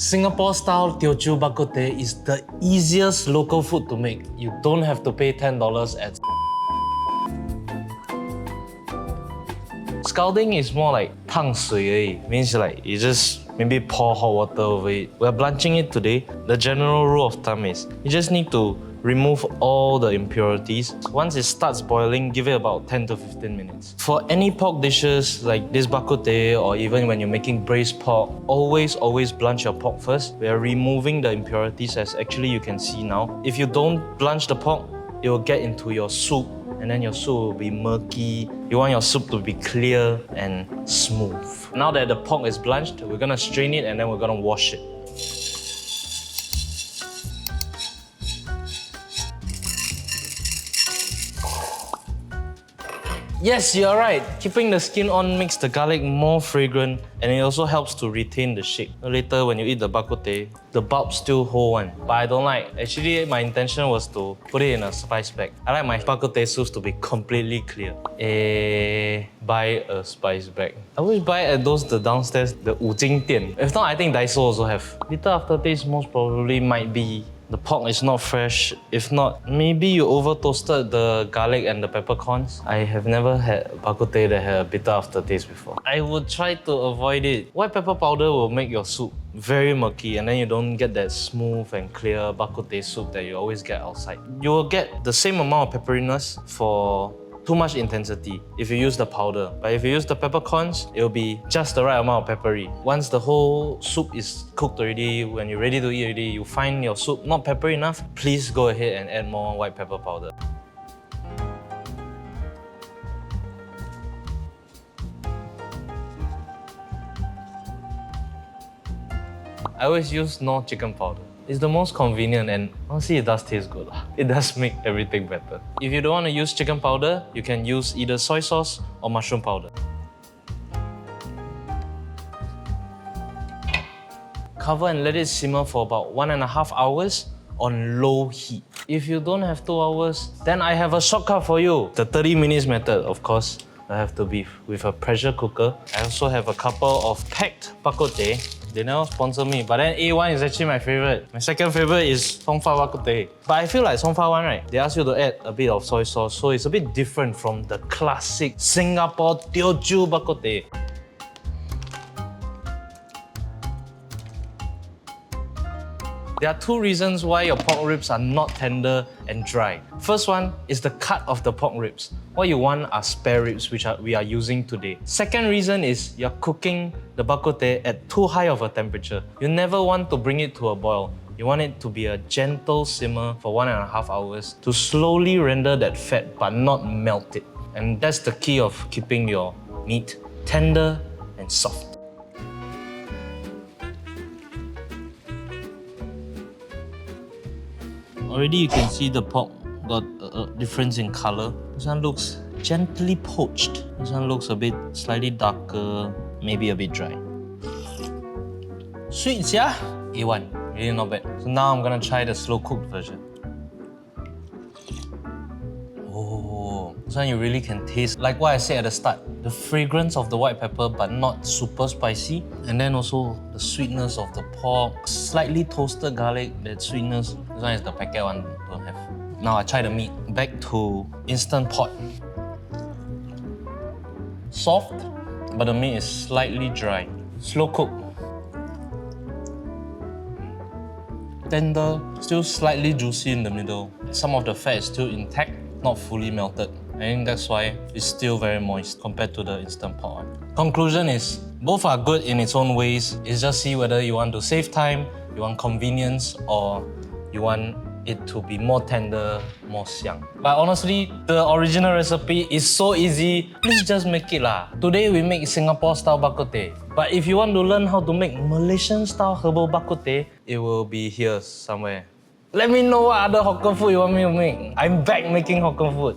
Singapore-style Teochew Bak Kut Teh is the easiest local food to make. You don't have to pay $10 at Scalding is more like 烫水而已, means like you just maybe pour hot water over it. We're blanching it today. The general rule of thumb is you just need to remove all the impurities. Once it starts boiling, give it about 10 to 15 minutes. For any pork dishes like this bak kut teh, or even when you're making braised pork, always blanch your pork first. We are removing the impurities, as actually you can see now. If you don't blanch the pork, it will get into your soup, and then your soup will be murky. You want your soup to be clear and smooth. Now that the pork is blanched, we're gonna strain it and then we're gonna wash it. Yes, you're right. Keeping the skin on makes the garlic more fragrant, and it also helps to retain the shape. Later, when you eat the bak kut teh, the bulb still hold one. But I don't like. Actually, my intention was to put it in a spice bag. I like my bak kut teh soups to be completely clear. Buy a spice bag. I always buy at the downstairs, the 五金店. If not, I think Daiso also have. Bitter aftertaste most probably might be the pork is not fresh. If not, maybe you over toasted the garlic and the peppercorns. I have never had bak kut teh that had a bitter aftertaste before. I would try to avoid it. White pepper powder will make your soup very murky, and then you don't get that smooth and clear bak kut teh soup that you always get outside. You will get the same amount of pepperiness for too much intensity if you use the powder. But if you use the peppercorns, it'll be just the right amount of peppery. Once the whole soup is cooked already, when you're ready to eat already, you find your soup not peppery enough, please go ahead and add more white pepper powder. I always use Knorr chicken powder. It's the most convenient, and honestly it does taste good. It does make everything better. If you don't want to use chicken powder, you can use either soy sauce or mushroom powder. Cover and let it simmer for about 1.5 hours on low heat. If you don't have 2 hours, then I have a shortcut for you. The 30 minutes method, of course. I have the beef with a pressure cooker. I also have a couple of packed bak kut teh. They never sponsor me, but then A1 is actually my favorite. My second favorite is Song Fa Bak Kut Teh. But I feel like Song Fa one, right? They ask you to add a bit of soy sauce, so it's a bit different from the classic Singapore Teochew Bak Kut Teh. There are two reasons why your pork ribs are not tender and dry. First one is the cut of the pork ribs. What you want are spare ribs, which we are using today. Second reason is you're cooking the bak kut teh at too high of a temperature. You never want to bring it to a boil. You want it to be a gentle simmer for 1.5 hours to slowly render that fat but not melt it. And that's the key of keeping your meat tender and soft. Already you can see the pork got a difference in color. This one looks gently poached. This one looks a bit slightly darker, maybe a bit dry. Sweet, yeah? A1, really not bad. So now I'm gonna try the slow cooked version. Oh, this one you really can taste, like what I said at the start, the fragrance of the white pepper but not super spicy. And then also the sweetness of the pork, slightly toasted garlic, that sweetness. This one is the packet one, don't have. Now I try the meat. Back to Instant Pot. Soft, but the meat is slightly dry. Slow cook. Tender, still slightly juicy in the middle. Some of the fat is still intact, not fully melted. I think that's why it's still very moist compared to the Instant Pot one. Conclusion is, both are good in its own ways. It's just see whether you want to save time, you want convenience, or you want it to be more tender, more xiang. But honestly, the original recipe is so easy. Please just make it lah. Today we make Singapore-style bak kut teh. But if you want to learn how to make Malaysian-style herbal bak kut teh, it will be here somewhere. Let me know what other hawker food you want me to make. I'm back making hawker food.